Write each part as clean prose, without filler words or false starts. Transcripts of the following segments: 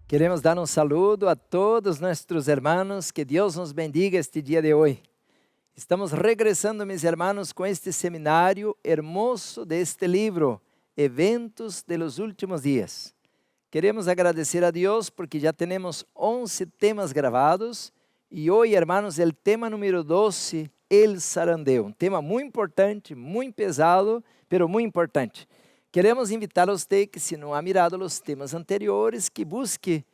Queremos dar um saludo a todos nossos irmãos, que Deus nos bendiga este dia de hoje. Estamos regressando, meus irmãos, com este seminário hermoso deste livro, Eventos de los Últimos Dias. Queremos agradecer a Deus porque já temos 11 temas gravados e hoje, irmãos, o tema número 12, El Zarandeo. Um tema muito importante, muito pesado, mas muito importante. Queremos invitar a você que, se não ha mirado os temas anteriores, que busque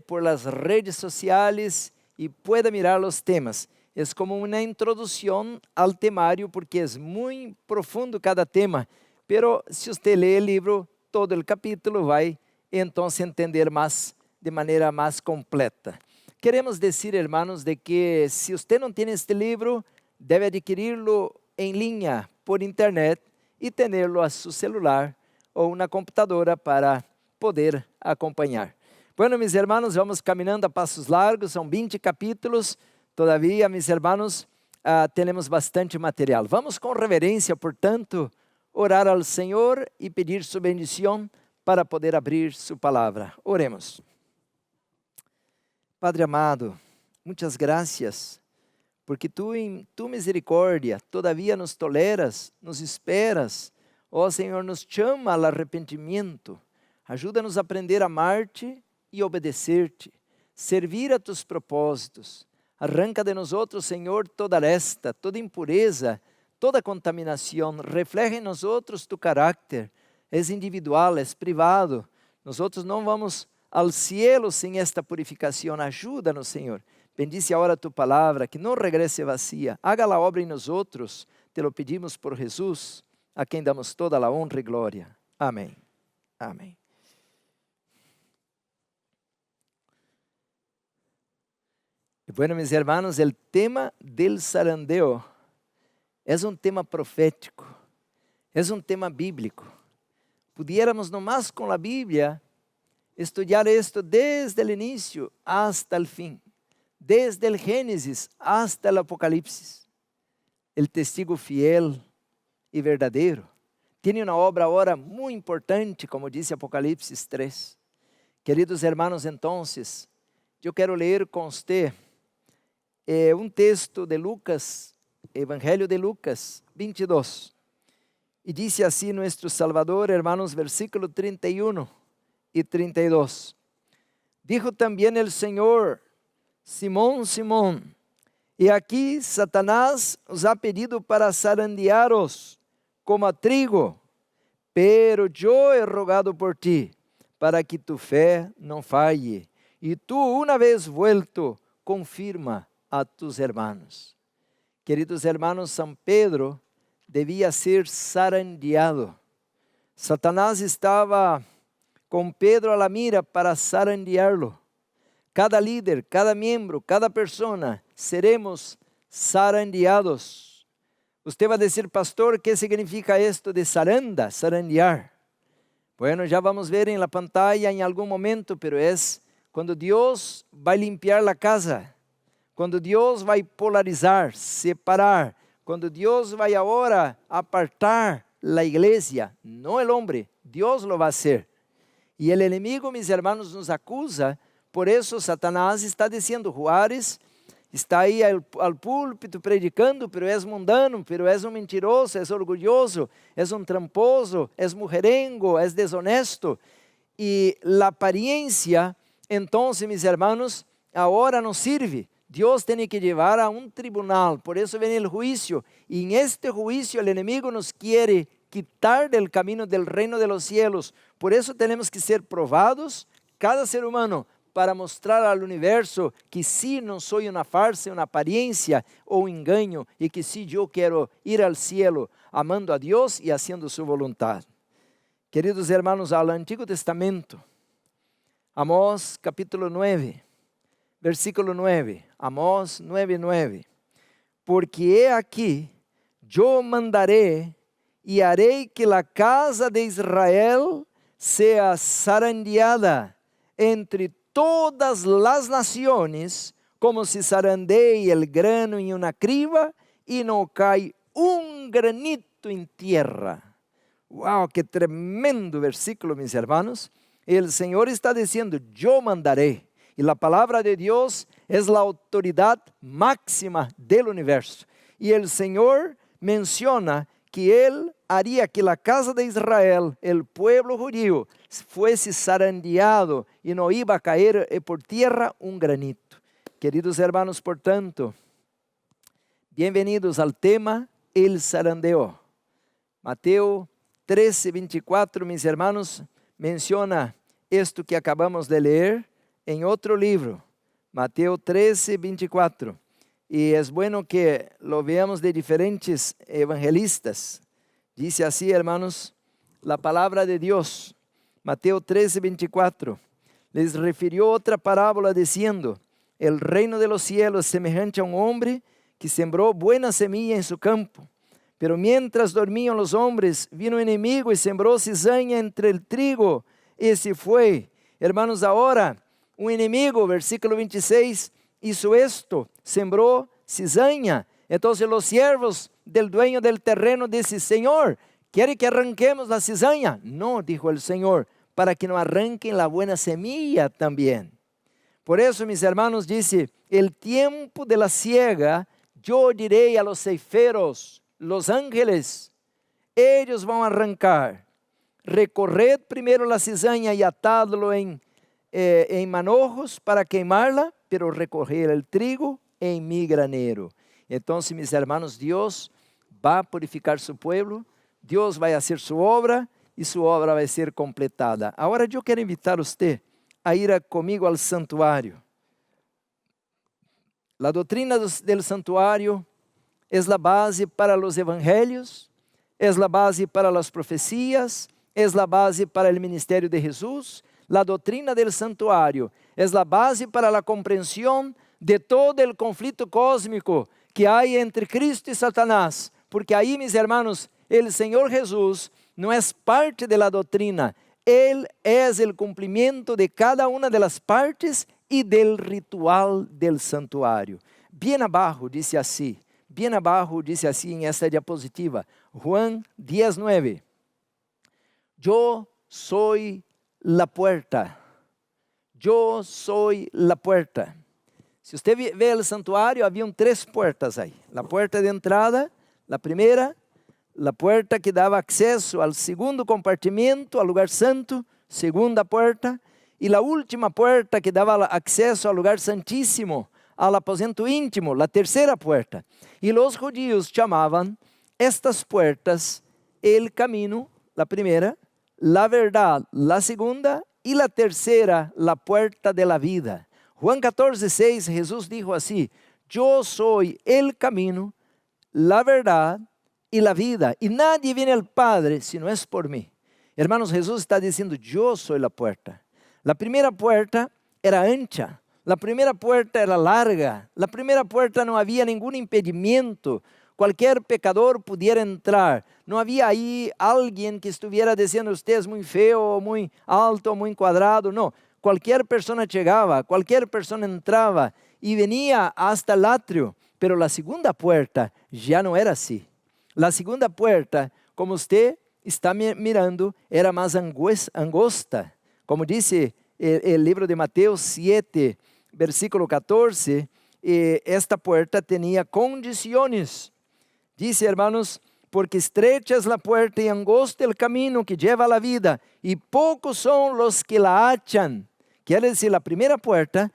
por las redes sociais e pueda mirar os temas. É como uma introdução ao temário, porque é muito profundo cada tema. Pero se você ler o livro, todo o capítulo vai, então, entender mais, de maneira mais completa. Queremos dizer, hermanos, de que se você não tem este livro, deve adquirir-lo em linha, por internet, e tê-lo a seu celular ou na computadora para poder acompanhar. Bueno, meus irmãos, vamos caminhando a passos largos, são 20 capítulos, todavia, meus irmãos, temos bastante material. Vamos com reverência, portanto, orar ao Senhor e pedir sua bendição para poder abrir sua palavra. Oremos. Padre amado, muitas graças, porque tu em tu misericórdia, todavia nos toleras, nos esperas. Ó Senhor, nos chama ao arrependimento. Ajuda-nos a aprender a amar-te e obedecer-te, servir a tus propósitos. Arranca de nós outros, Senhor, toda aresta, toda impureza, toda contaminação. Refleja em nós outros tu caráter. És individual, és privado. Nós outros não vamos ao cielo sem esta purificação. Ajuda-nos, Senhor. Bendice agora tu palavra, que não regresse vazia. Haga a obra em nós outros. Te lo pedimos por Jesus, a quem damos toda a honra e glória. Amém. Amém. Bueno, meus irmãos, o tema del zarandeo é um tema profético, é um tema bíblico. Pudiéramos nomás com a Bíblia estudar isto desde o início hasta o fim, desde o Gênesis hasta o Apocalipse. O testigo fiel e verdadeiro tem uma obra agora muito importante, como diz Apocalipse 3. Queridos irmãos, então, eu quero ler com você um texto de Lucas, Evangelho de Lucas 22. E diz assim nosso Salvador, hermanos, versículo 31 e 32. Dijo também el Senhor: Simón, Simón, e aqui Satanás os ha pedido para zarandearos como a trigo, pero yo he rogado por ti, para que tu fé não falle, e tu, uma vez vuelto, confirma a tus hermanos. Queridos hermanos, São Pedro devia ser zarandeado. Satanás estava com Pedro a la mira para zarandeá-lo. Cada líder, cada membro, cada pessoa, seremos zarandeados. Você vai dizer, pastor, ¿qué significa esto de zaranda, zarandear? Bueno, já vamos ver em la pantalla em algum momento, pero es quando Deus vai limpiar a casa, quando Deus vai polarizar, separar, quando Deus vai agora apartar a igreja, não o homem, Deus lo vai fazer. E o inimigo, meus irmãos, nos acusa, por isso Satanás está dizendo, Juárez está aí ao púlpito predicando, pero é mundano, pero é um mentiroso, é orgulhoso, é um tramposo, é mulherengo, é desonesto. E a aparência, então, meus irmãos, agora não serve. Deus tem que levar a um tribunal, por isso vem o juízo. E em este juízo, o inimigo nos quer quitar del caminho del reino de los cielos. Por isso temos que ser provados, cada ser humano, para mostrar ao universo que sim, não sou uma farsa, uma aparência ou um engano, e que sim, eu quero ir ao cielo, amando a Deus e haciendo sua vontade. Queridos hermanos, ao Antigo Testamento, Amós capítulo 9, versículo 9, Amós 9:9. Porque he aqui, eu mandaré e harei que a casa de Israel seja zarandeada entre todas as nações, como se zarandeia el grano em uma criba e não cai um granito em tierra. Uau, que tremendo versículo, meus irmãos. El Señor está diciendo, yo mandaré. Y la palabra de Dios es la autoridad máxima del universo. Y el Señor menciona que Él haría que la casa de Israel, el pueblo judío, fuese zarandeado y no iba a caer por tierra un granito. Queridos hermanos, por tanto, bienvenidos al tema el zarandeo. Mateo 13, 24, mis hermanos, menciona esto que acabamos de leer en otro libro, Mateo 13, 24. Y es bueno que lo veamos de diferentes evangelistas. Dice así, hermanos, la palabra de Dios, Mateo 13, 24. Les refirió otra parábola diciendo, el reino de los cielos es semejante a un hombre que sembró buena semilla en su campo. Pero mientras dormían los hombres, vino un enemigo y sembró cizaña entre el trigo y se fue. Hermanos, ahora un enemigo, versículo 26, hizo esto, sembró cizaña. Entonces los siervos del dueño del terreno dicen, Señor, ¿quiere que arranquemos la cizaña? No, dijo el Señor, para que no arranquen la buena semilla también. Por eso, mis hermanos, dice, el tiempo de la siega, yo diré a los ceiferos, los ángeles, ellos van a arrancar. Recorred primero la cizaña y atadlo en manojos para quemarla, pero recoger el trigo en mi granero. Entonces, mis hermanos, Dios va a purificar su pueblo, Dios va a hacer su obra y su obra va a ser completada. Ahora yo quiero invitar a usted a ir conmigo al santuario. La doctrina del santuario es la base para los evangelios, es la base para las profecías, es la base para el ministerio de Jesús. La doctrina del santuario es la base para la comprensión de todo el conflicto cósmico que hay entre Cristo y Satanás. Porque ahí, mis hermanos, el Señor Jesús no es parte de la doctrina. Él es el cumplimiento de cada una de las partes y del ritual del santuario. Bien abajo dice así en esta diapositiva, Juan 10:9. Yo soy la puerta. Yo soy la puerta. Si usted ve el santuario, habían 3 puertas ahí. La puerta de entrada, la primera, la puerta que daba acceso al segundo compartimento, al lugar santo, segunda puerta, y la última puerta que daba acceso al lugar santísimo, al aposento íntimo, la tercera puerta. Y los judíos llamaban estas puertas el camino, la primera, la verdad, la segunda, y la tercera, la puerta de la vida. Juan 14:6, Jesús dijo así, yo soy el camino, la verdad y la vida, y nadie viene al Padre si no es por mí. Hermanos, Jesús está diciendo, yo soy la puerta. La primera puerta era ancha, la primera puerta era larga, la primera puerta no había ningún impedimento, cualquier pecador pudiera entrar. No había ahí alguien que estuviera diciendo, usted es muy feo, muy alto, muy cuadrado, no. Cualquier persona llegaba, cualquier persona entraba y venía hasta el atrio, pero la segunda puerta ya no era así. La segunda puerta, como usted está mirando, era más angosta. Como dice el libro de Mateo 7, versículo 14, esta puerta tenía condiciones. Dice, hermanos, porque estrecha es la puerta y angosto el camino que lleva a la vida, y pocos son los que la hallan. Quiere decir, la primera puerta,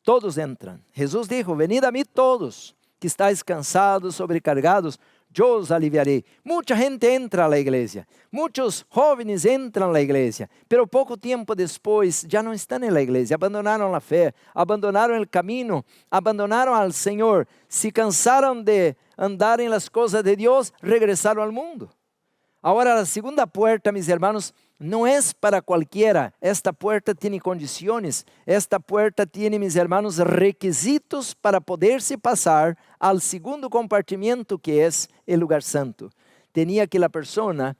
todos entran. Jesús dijo, venid a mí todos, que estáis cansados, sobrecargados, yo os aliviaré. Mucha gente entra a la iglesia, muchos jóvenes entran a la iglesia, pero poco tiempo después ya no están en la iglesia, abandonaron la fe, abandonaron el camino, abandonaron al Señor, se cansaron de andar en las cosas de Dios, regresaron al mundo. Ahora la segunda puerta, mis hermanos, no es para cualquiera. Esta puerta tiene condiciones. Esta puerta tiene, mis hermanos, requisitos para poderse pasar al segundo compartimento, que es el lugar santo. Tenía que la persona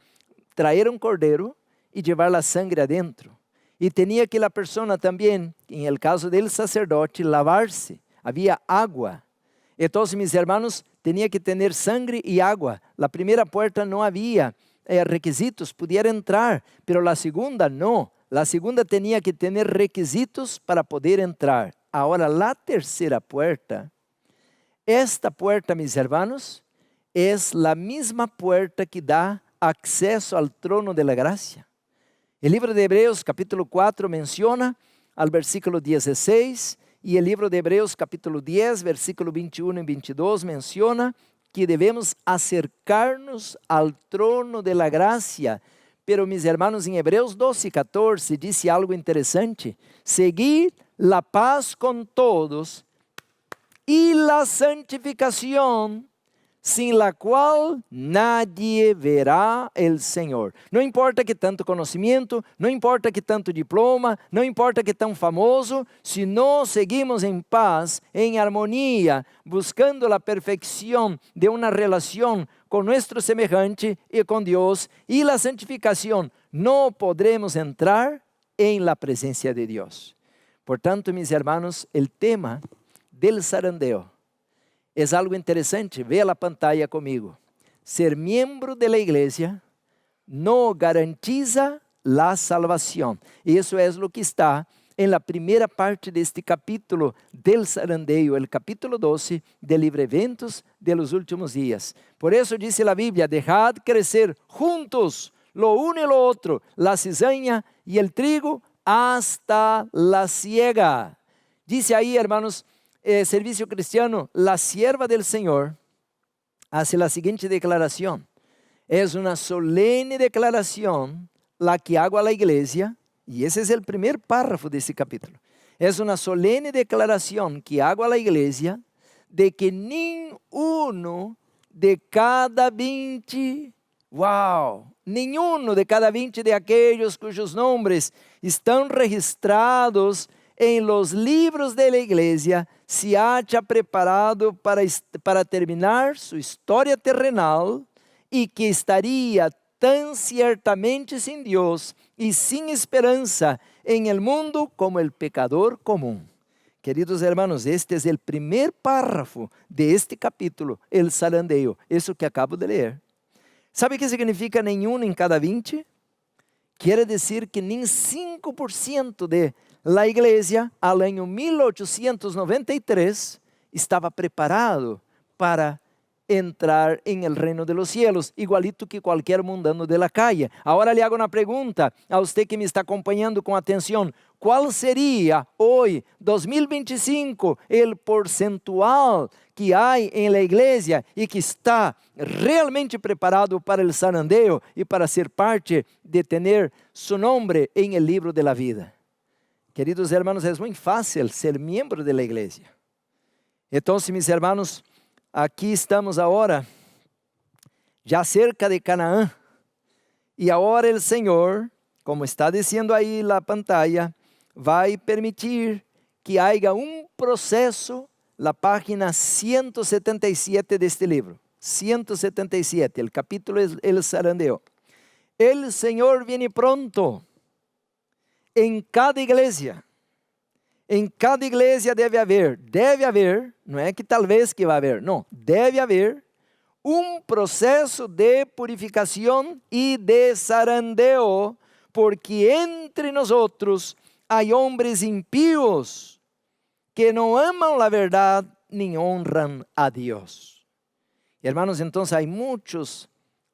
traer un cordero y llevar la sangre adentro. Y tenía que la persona también, en el caso del sacerdote, lavarse. Había agua. Entonces, mis hermanos, tenía que tener sangre y agua. La primera puerta no había requisitos, pudiera entrar, pero la segunda no. La segunda tenía que tener requisitos para poder entrar. Ahora, la tercera puerta, esta puerta, mis hermanos, es la misma puerta que da acceso al trono de la gracia. El libro de Hebreos capítulo 4 menciona al versículo 16 y el libro de Hebreos capítulo 10, versículo 21 y 22 menciona que debemos acercarnos al trono de la gracia. Pero mis hermanos, en Hebreos 12 y 14 dice algo interesante: seguir la paz con todos y la santificación, sin la cual nadie verá el Señor. No importa que tanto conocimiento, no importa que tanto diploma, no importa que tan famoso, si no seguimos en paz, en armonía, buscando la perfección de una relación con nuestro semejante y con Dios, y la santificación, no podremos entrar en la presencia de Dios. Por tanto, mis hermanos, el tema del zarandeo es algo interesante. Ve a la pantalla conmigo. Ser miembro de la iglesia no garantiza la salvación. Y eso es lo que está en la primera parte de este capítulo del zarandeo, el capítulo 12 del libro Eventos de los Últimos Días. Por eso dice la Biblia: dejad crecer juntos lo uno y lo otro, la cizaña y el trigo, hasta la siega. Dice ahí, hermanos, Servicio Cristiano, la sierva del Señor hace la siguiente declaración. Es una solemne declaración la que hago a la iglesia, y ese es el primer párrafo de ese capítulo. Es una solemne declaración que hago a la iglesia de que ninguno de cada 20, ninguno de cada 20 de aquellos cuyos nombres están registrados en los libros de la iglesia se haya preparado para terminar su historia terrenal, y que estaría tan ciertamente sin Dios y sin esperanza en el mundo como el pecador común. Queridos hermanos, este es el primer párrafo de este capítulo, el zarandeo, eso que acabo de leer. ¿Sabe qué significa nenhum en cada 20? Quiere decir que ni 5% de la iglesia al año 1893 estaba preparado para entrar en el reino de los cielos, igualito que cualquier mundano de la calle. Ahora le hago una pregunta a usted que me está acompañando con atención. ¿Cuál sería hoy, 2025, el porcentual que hay en la iglesia y que está realmente preparado para el zarandeo y para ser parte de tener su nombre en el libro de la vida? Queridos hermanos, es muy fácil ser miembro de la iglesia. Entonces, mis hermanos, aquí estamos ahora, ya cerca de Canaán, y ahora el Señor, como está diciendo ahí la pantalla, va a permitir que haya un proceso, la página 177 de este libro, 177, el capítulo es el zarandeo. El Señor viene pronto. En cada iglesia debe haber, no es que tal vez que va a haber, no, debe haber un proceso de purificación y de zarandeo, porque entre nosotros hay hombres impíos que no aman la verdad ni honran a Dios. Hermanos, entonces hay muchos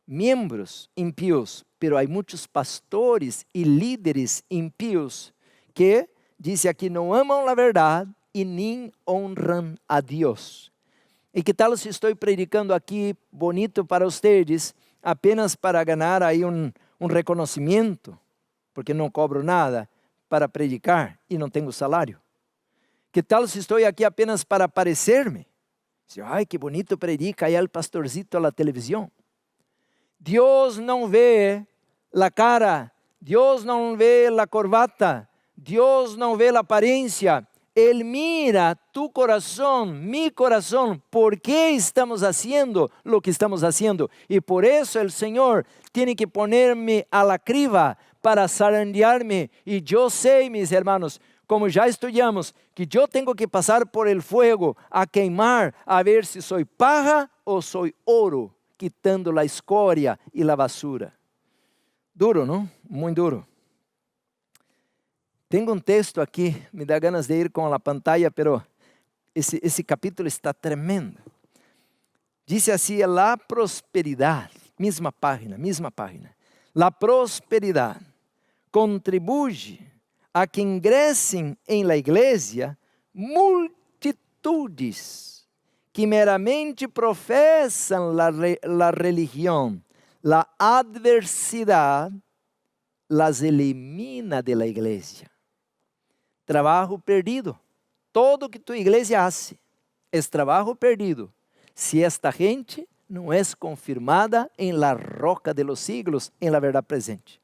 miembros impíos, pero hay muchos pastores y líderes impíos que, dice aquí, no aman la verdad y ni honran a Dios. ¿Y qué tal si estoy predicando aquí bonito para ustedes, apenas para ganar ahí un reconocimiento, porque no cobro nada para predicar y no tengo salário? ¿Qué tal si estoy aquí apenas para aparecerme? Dice, ay, qué bonito predica allá el pastorcito a la televisión. Dios no ve la cara, Dios no ve la corbata, Dios no ve la apariencia. Él mira tu corazón, mi corazón, por qué estamos haciendo lo que estamos haciendo. Y por eso el Señor tiene que ponerme a la criba para zarandearme. Y yo sé, mis hermanos, como ya estudiamos, que yo tengo que pasar por el fuego a queimar, a ver si soy paja o soy oro, quitando la escoria y la basura. Duro, ¿no? Muy duro. Tenho um texto aqui, me dá ganas de ir com a pantalla, pero esse capítulo está tremendo. Diz assim, la prosperidade, mesma página. La prosperidade contribui a que ingressem em la igreja multitudes que meramente professam la religião. La adversidade las elimina de la igreja. Trabalho perdido. Todo que tu igreja hace é trabalho perdido. Se esta gente não é confirmada em la roca de los siglos, em la verdade presente.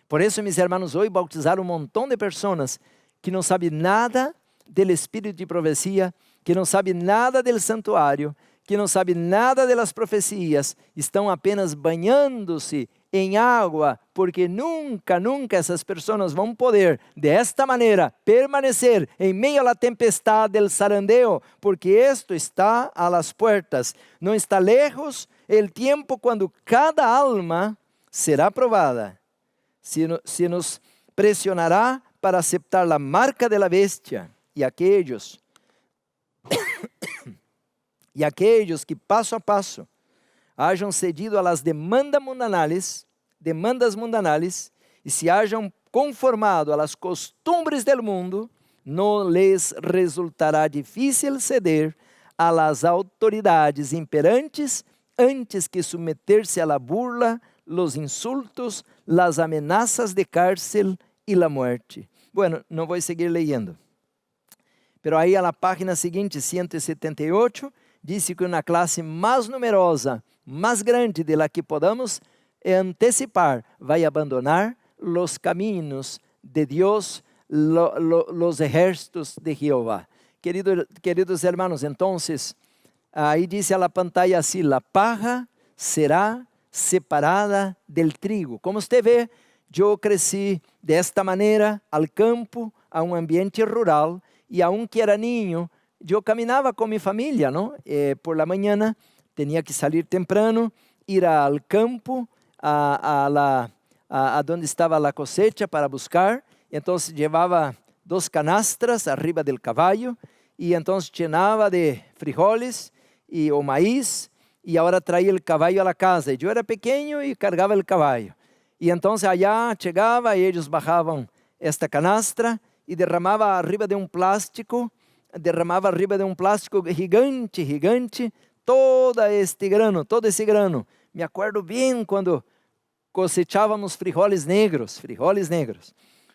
Por isso, meus irmãos, hoje bautizaram um montão de pessoas que não sabem nada do espírito de profecia, que não sabem nada do santuário, que não sabem nada das profecias, estão apenas banhando-se em água, porque nunca essas pessoas vão poder, desta maneira, permanecer em meio à tempestade del zarandeo, porque isto está a las puertas. Não está lejos o tempo quando cada alma será provada. Se nos pressionará para aceptar a marca de la bestia, e aqueles que passo a passo hajam cedido a las demandas mundanales e se hajam conformado a las costumbres del mundo, não les resultará difícil ceder a las autoridades imperantes antes que submeter-se a la burla, los insultos, las amenazas de cárcel e la muerte. Bueno, não vou seguir leyendo. Pero aí a la página seguinte, 178, disse que uma classe mais numerosa, mais grande de la que podamos antecipar, vai abandonar los caminos de Deus, los ejércitos de Jehová. Queridos hermanos, entonces, aí dice a la pantalla assim, la paja será separada del trigo. Como usted vê, eu cresci desta maneira, al campo, a um ambiente rural, e aunque era niño, eu caminhava com minha família, não? Por la mañana, tinha que salir temprano, ir al campo, a donde estava a cosecha para buscar. Então, levava 2 canastras arriba del caballo, e então llenava de frijoles ou maíz, e agora traía o caballo a la casa. Eu era pequeno e cargava o caballo. E então allá chegava e eles bajavam esta canastra e derramava arriba de um plástico gigante, todo esse grano. Me acordo bem quando cosechávamos frijoles negros.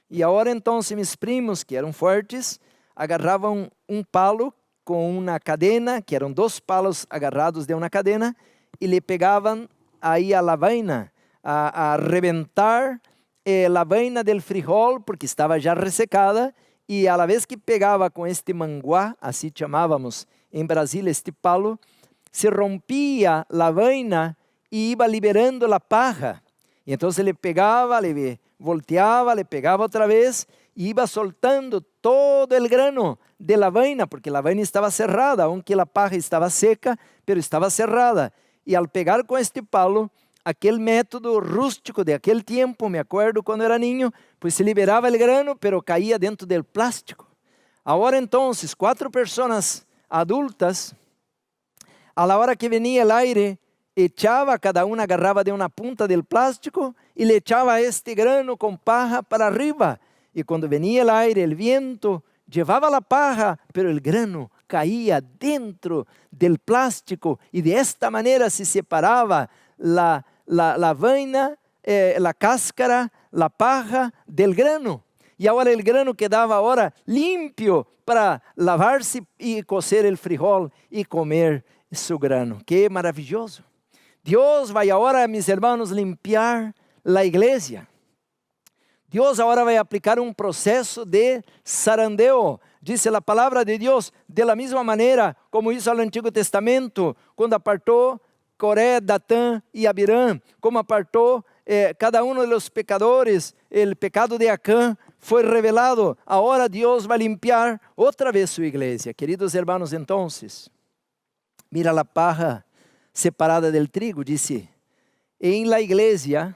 E agora então meus primos, que eram fortes, agarravam um palo com uma cadena, que eram 2 palos agarrados de uma cadena, e lhe pegavam aí a vaina, a reventar a vaina del frijol, porque estava já ressecada, e a la vez que pegava com este manguá, assim chamávamos em Brasília este palo, se rompia a vaina e ia liberando a paja. E então ele pegava, le volteava, le pegava outra vez, e ia soltando todo o grano de la vaina, porque a vaina estava cerrada, aunque a paja estava seca, pero estava cerrada. E al pegar com este palo, aquele método rústico de aquele tempo, me acordo quando era niño, pues se liberava o grano, pero caía dentro del plástico. Agora então, 4 pessoas adultas, a la hora que venia el aire, echava, cada uma agarrava de uma punta del plástico e le echava este grano com paja para arriba. E quando venia el aire, el viento, llevava la paja, pero el grano caía dentro del plástico e de esta maneira se separava la vaina, la cáscara, la paja del grano. E agora o grano quedava agora limpio para lavar-se e cocer o frijol e comer su grano. Que maravilhoso! Deus vai agora, meus irmãos, limpiar a igreja. Deus agora vai aplicar um processo de zarandeo. Diz a palavra de Deus, de la mesma maneira como hizo no Antigo Testamento, quando apartou Coré, Datán e Abirán, como apartou cada um dos pecadores, o pecado de Acã foi revelado. Agora Deus vai limpiar outra vez sua igreja. Queridos hermanos, então, mira a paja separada del trigo, disse, em la igreja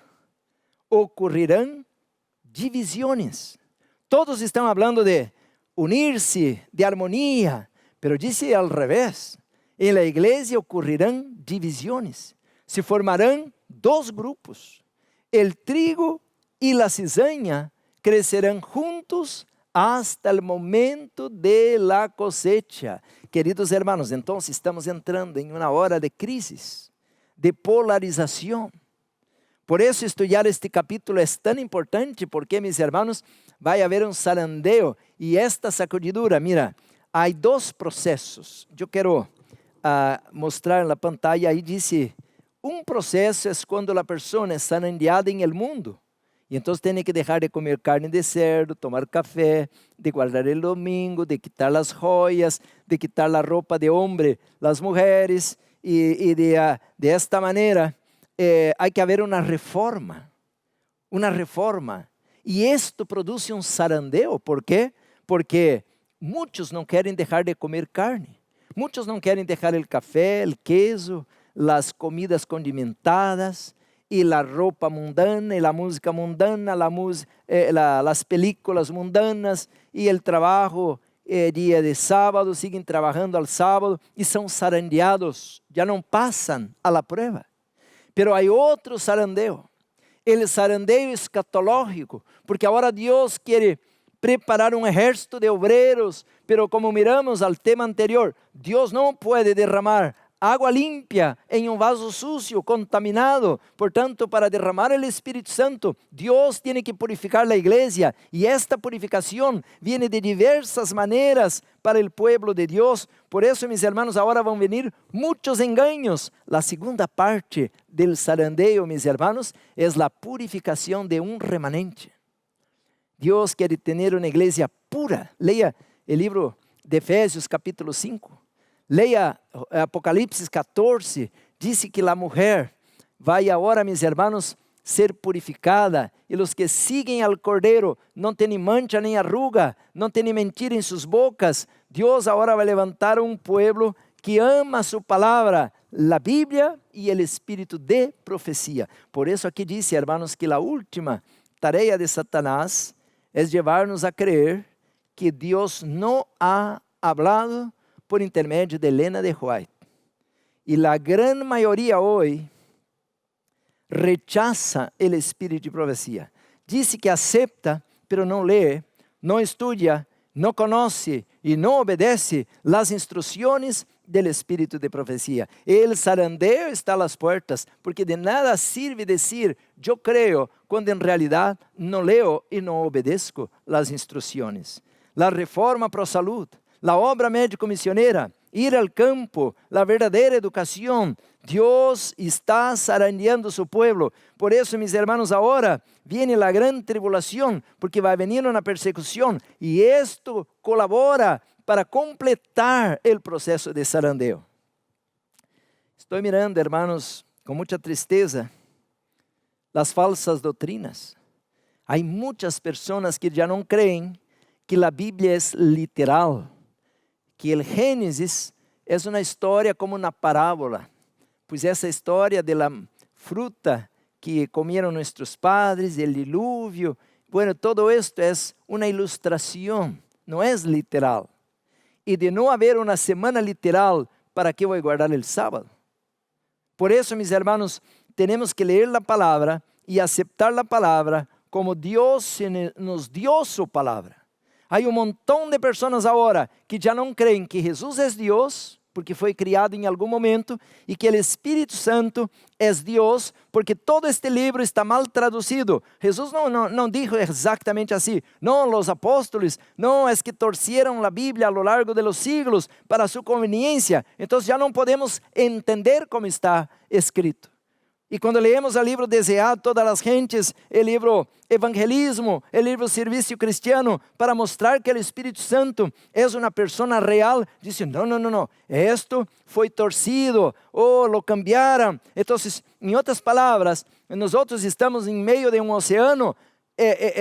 ocorrerão divisões. Todos estão falando de unir-se, de harmonia, pero disse al revés. Em la igreja ocorrerão divisões. Se formarão dois grupos. El trigo e la cizaña crescerão juntos hasta el momento de la cosecha. Queridos hermanos, então estamos entrando em uma hora de crisis, de polarização. Por isso estudar este capítulo é tão importante, porque, mis hermanos, vai haver um zarandeo e esta sacudidura. Mira, há dois processos. Eu quero mostrar na pantalla, aí diz, um processo é quando a pessoa é zarandeada em el mundo. E então tem que deixar de comer carne de cerdo, tomar café, de guardar o domingo, de quitar as joias, de quitar a roupa de homem, as mulheres. E de esta maneira, há que haver uma reforma. Uma reforma. E isto produz um zarandeo. ¿Por quê? Porque muitos não querem deixar de comer carne. Muitos não querem deixar o café, o queso, as comidas condimentadas, e a roupa mundana, e a música mundana, as películas mundanas, e o trabalho dia de sábado, seguem trabalhando ao sábado, e são zarandeados, já não passam a la prueba. Pero há outro zarandeo, o zarandeo escatológico, porque agora Deus quer preparar um exército de obreiros, pero como miramos al tema anterior, Deus não pode derramar água limpia em um vaso sucio, contaminado. Portanto, para derramar o Espírito Santo, Deus tem que purificar a igreja, e esta purificação vem de diversas maneiras para o povo de Deus. Por isso, mis hermanos, agora vão venir muitos enganos. A segunda parte del zarandeo, mis hermanos, é a purificação de um remanente. Deus quer ter uma igreja pura. Leia o livro de Efésios, capítulo 5. Leia Apocalipse 14, diz que a mulher vai agora, mis hermanos, ser purificada, e os que seguem ao Cordeiro não têm mancha nem arruga, não têm mentira em suas bocas. Deus agora vai levantar um povo que ama sua palavra, a Bíblia e o espírito de profecia. Por isso aqui diz, hermanos, que a última tarefa de Satanás é levar-nos a crer que Deus não ha hablado por intermédio de Elena de White. E a grande maioria hoje rechaça o espírito de profecia. Diz que aceita, pero não lê, não estuda, não conhece e não obedece as instruções do espírito de profecia. El zarandeo está às portas, porque de nada sirve dizer eu creio, quando em realidade não leo e não obedeço as instruções. A reforma pro saúde, a obra médico-missioneira, ir ao campo, a verdadeira educação. Deus está zarandeando seu povo. Por isso, mis hermanos, agora viene a grande tribulação, porque vai venir uma persecução, e isto colabora para completar o processo de zarandeo. Estou mirando, hermanos, com muita tristeza, as falsas doutrinas. Há muitas pessoas que já não creem que a Bíblia é literal, que o Gênesis é uma história como uma parábola, pois essa história da fruta que comeram nossos padres, o dilúvio, bueno, todo isto é uma ilustração, não é literal. E de não haver uma semana literal, ¿para que vou guardar o sábado? Por isso, mis hermanos, temos que ler a palavra e aceitar a palavra como Deus nos deu sua palavra. Há montão de pessoas agora que já não creem que Jesus é Deus, porque foi criado em algum momento, e que o Espírito Santo é Deus, porque todo este livro está mal traduzido. Jesus não disse exatamente assim. Não, os apóstolos, não, é que torcieron a Bíblia a lo largo de los siglos para sua conveniência. Então já não podemos entender como está escrito. E quando leemos o livro Desear todas as gentes, o livro Evangelismo, o livro Serviço Cristiano, para mostrar que o Espírito Santo é uma pessoa real, diz, não, isto foi torcido, ou lo cambiaram. Então, em outras palavras, nós estamos em meio de um oceano,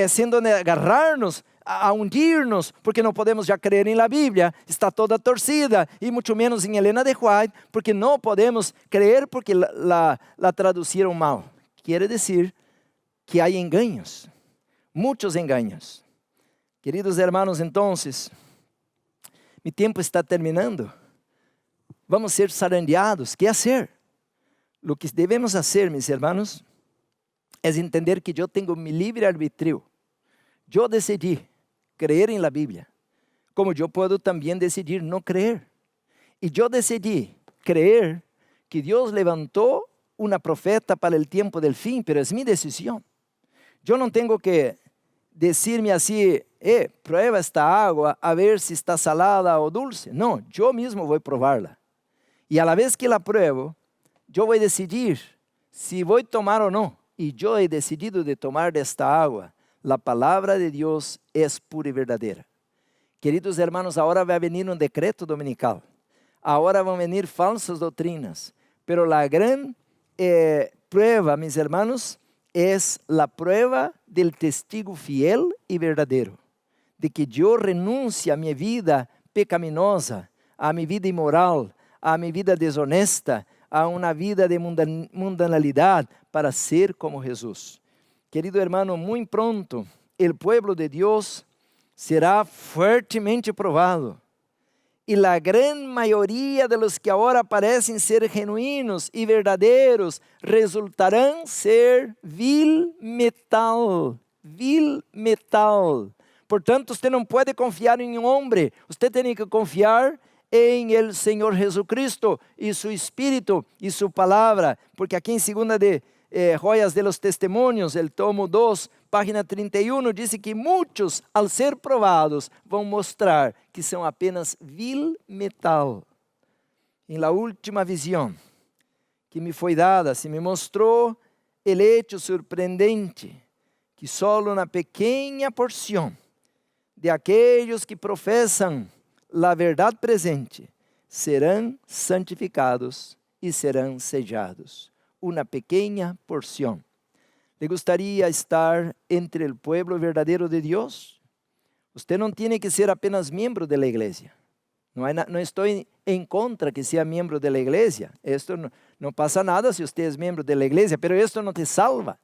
sendo agarrar-nos, a hundir-nos, porque não podemos já crer em la Bíblia, está toda torcida, e muito menos em Elena de White, porque não podemos crer porque la traduziram mal. Quer dizer que há enganos, muitos enganos. Queridos hermanos, entonces, mi tempo está terminando. Vamos ser zarandeados. ¿Qué hacer? Lo que devemos hacer, mis hermanos, es entender que yo tengo mi libre arbitrio. Yo decidí creer en la Biblia, como yo puedo también decidir no creer. Y yo decidí creer que Dios levantó una profeta para el tiempo del fin, pero es mi decisión. Yo no tengo que decirme así, prueba esta agua a ver si está salada o dulce. No, yo mismo voy a probarla. Y a la vez que la pruebo, yo voy a decidir si voy a tomar o no. Y yo he decidido de tomar de esta agua. La palabra de Dios es pura y verdadera. Queridos hermanos, ahora va a venir un decreto dominical. Ahora van a venir falsas doctrinas. Pero la gran prueba, mis hermanos, es la prueba del testigo fiel y verdadero. De que yo renuncie a mi vida pecaminosa, a mi vida inmoral, a mi vida desonesta, a una vida de mundanalidad para ser como Jesús. Querido hermano, muy pronto el pueblo de Dios será fuertemente probado. Y la gran mayoría de los que ahora parecen ser genuinos y verdaderos resultarán ser vil metal. Vil metal. Portanto, usted não pode confiar em um homem. Usted tem que confiar em el Senhor Jesucristo e su Espírito e su palavra. Porque aqui em 2 de Joias de los Testimonios, el tomo 2, página 31, diz que muitos, al ser provados, vão mostrar que são apenas vil metal. Em la última visão que me foi dada, se me mostrou el hecho surpreendente que solo uma pequena porção de aqueles que professam a verdade presente serão santificados e serão sellados. Uma pequena porção. ¿Le gustaría estar entre el pueblo verdadero de Dios? Usted no tiene que ser apenas miembro de la iglesia. No estoy en contra que sea miembro de la iglesia. Esto no pasa nada si usted es miembro de la iglesia, pero esto no te salva.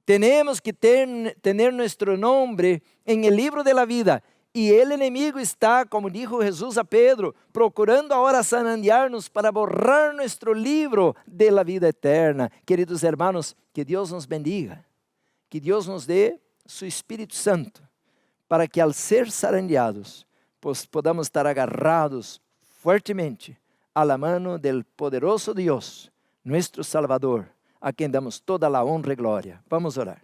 Tenemos que tener nuestro nombre en el libro de la vida. E el enemigo está, como dijo Jesús a Pedro, procurando ahora zarandearnos para borrar nuestro libro de la vida eterna. Queridos hermanos, que Dios nos bendiga, que Dios nos dé su Espíritu Santo, para que al ser zarandeados, pues podamos estar agarrados fuertemente a la mano del poderoso Dios, nuestro Salvador, a quien damos toda la honra y gloria. Vamos a orar.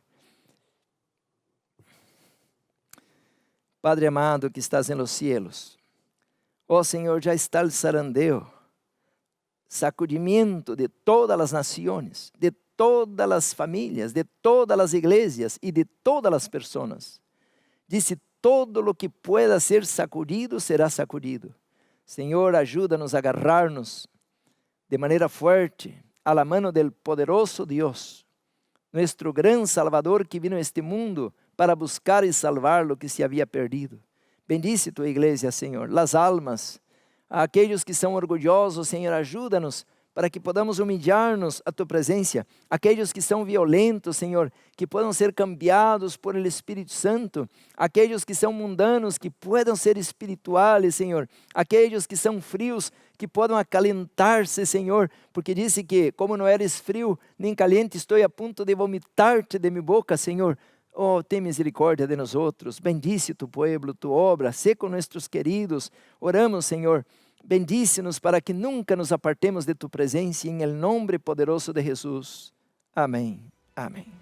Padre amado que estás en los cielos, oh Señor, ya está el zarandeo, sacudimiento de todas las naciones, de todas las familias, de todas las iglesias y de todas las personas. Dice, todo lo que pueda ser sacudido será sacudido. Señor, ayúdanos a agarrarnos de manera fuerte a la mano del poderoso Dios, nuestro gran Salvador que vino a este mundo para buscar y salvar lo que se había perdido. Bendice tu iglesia, Señor, las almas, a aquellos que são orgulhosos, Senhor, ajuda-nos para que podamos humilhar-nos a tua presença. Aqueles que são violentos, Senhor, que possam ser cambiados por el Espírito Santo. Aqueles que são mundanos, que possam ser espirituais, Senhor. Aqueles que são frios, que possam acalentar-se, Senhor, porque disse que como não eres frio nem caliente, estou a ponto de vomitar-te de minha boca, Senhor. Oh, ten misericórdia de nós outros, bendice tu pueblo, tu obra, sé con nuestros queridos, oramos, Senhor, bendice-nos para que nunca nos apartemos de tu presença, em el nombre poderoso de Jesus, amém, amém.